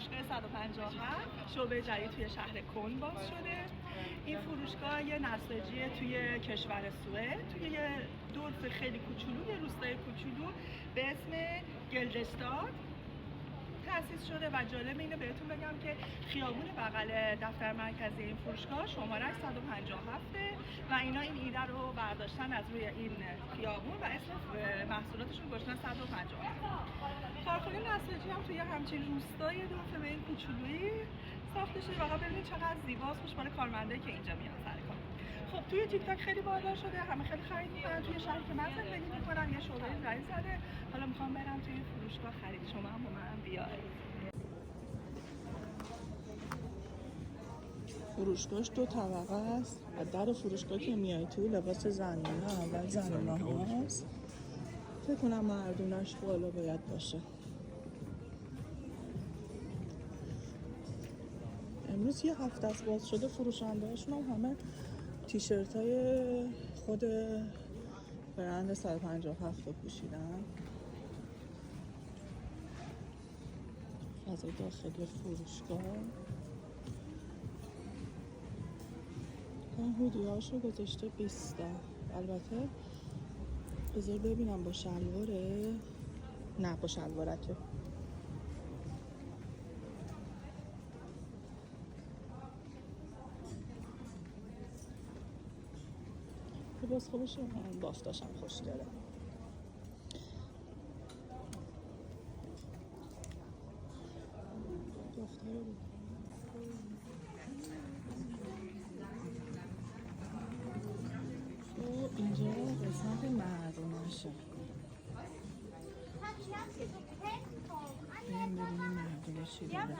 فروشگاه 157 شعبه جدید توی شهر کن باز شده. این فروشگاه یه نساجی توی کشور سوئد، توی یه دورف خیلی کوچولو، یه روستای کوچولو به اسم گلدستاد تأسیس شده و جالب اینو بهتون بگم که خیابون بغل دفتر مرکزی این فروشگاه شماره‌اش 157 و اینا این ایده رو برداشتن از روی این خیابون و اسم محصولاتشون گذاشتن 157. کارخونه نساجی هم توی همچین روستای دورف به این کوچولویی ساخته شده. واقعا ببینید چقدر زیباست، خوشحال کارمندایی که اینجا میان سر کار. خب توی تیک تاک خیلی بالا شده، همه خیلی خرید میکنن. توی شهری که من زندگی میکنم یه شعبه جدید زده. حالا میخوام برم توی فروشگاه خرید. شما هم با من بیاید. فروشگاهش 2 طبقه است. از در فروشگاه که میای تو لباس زنونه، اول زنونه هاست، فکر کنم مردونش بالا باید باشه. امروز یه هفته از باز شده، فروشنده هاشون هم همه تیشرت های خود برند 157 رو پوشیدن. فضای داخلی فروشگاه این هودی هاشو گذاشته 20 تا. البته بذار ببینم با شلواره، نه با شلوارته. لباس خوبشه، بافتاشم خوشگله. دفتر بود. و اینجا قسمت مردونشه. بریم ببینیم مردونه چی داره.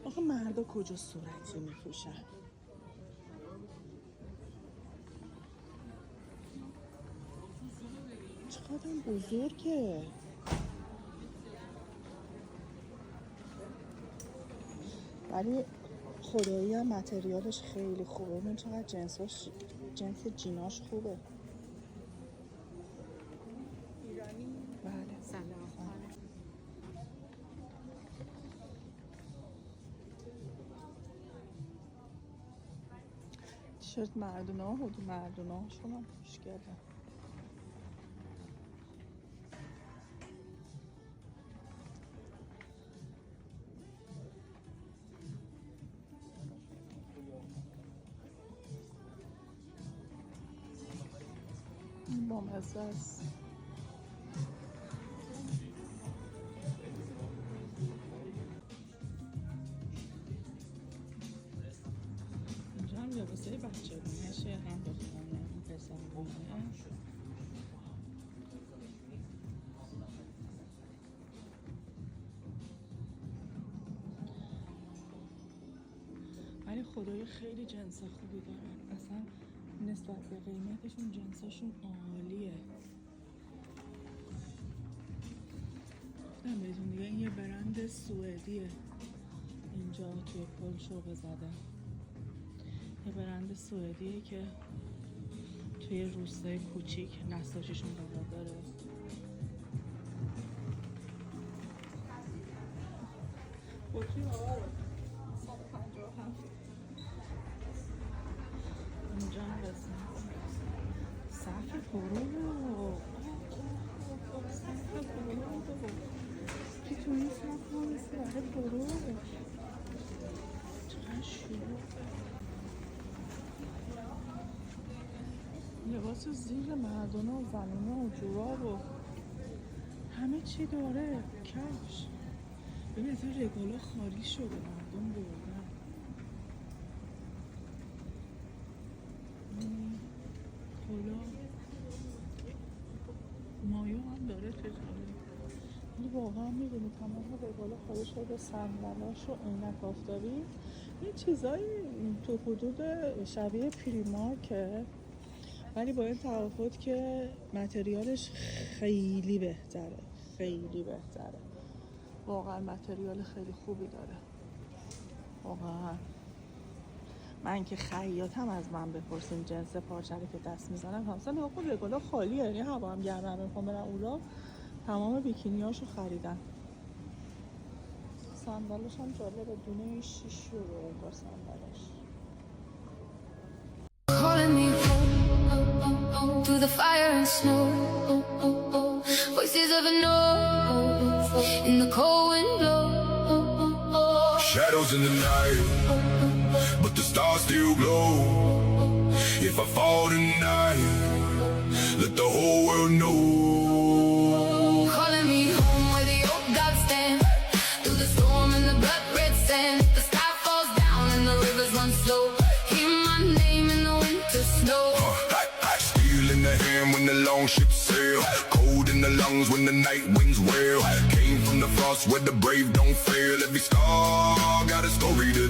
آخه مردا کجا صورتی میپوشن؟ چقدر بزرگه. ولی خدایی هم متریالش خیلی خوبه. ببین چقدر جنس جیناش خوبه. ایرانی. بله سلام. تیشرت مردونه ها، هودی مردونه هاشون هم خوشگله. این بامزه است. اینجا هم لباسای بچه بونهشه، هم دخترانه هم پسرانه. ولی خدای خیلی جنس خوبی دارن، اصلا نسبت به قیمتشون جنساشون عالیه. گفتم بهتون دیگه این یه برند سوئدیه. اینجا توی پل شعبه زده. یه برند سوئدیه که توی روستای کوچیک نساجیشون قرار داره. بطری آره 157. اینجا هم قسمت صف پرو. صف پرو که تو این صف ها مثل برای پرو. چقدر شلوغه. لباس زیر مردانه و زنونه و جوراب و همه چی داره. کفش. ببین اصلا رگالا خالی شده، مردم بردن. کلا مایو هم داره چه جالب. ولی واقعا میبینی تمام رگالا خالی شده. صندلاش و عینک آفتابی یه چیزایی تو حدود شبیه پریمارکه، ولی با این تفاوت که متریالش خیلی بهتره، خیلی بهتره. واقعا متریال خیلی خوبی داره. واقعا من که خیاطم از من بپرسین جنس پارچه رو که دست میزنم همسا نگاه کن رگالا خالیه، یعنی هوا هم گرمه میخوام برم اونجا تمام بیکینیاشو خریدم. صندالش هم جالبه، دونه 6 یورو انگار صندالش. Calling me home through the fire and snow. Voices of a north in the cold wind blow. Shadows in the night, but the stars still glow. If I fall tonight, let the whole world know. Calling me home where the old gods stand through the storm and the blood red sand. The sky falls down and the rivers run slow. Hear my name in the winter snow. Hot steel in the hand when the long ships sail. Cold in the lungs when the night winds wail. Came from the frost where the brave don't fail. Every star got a story to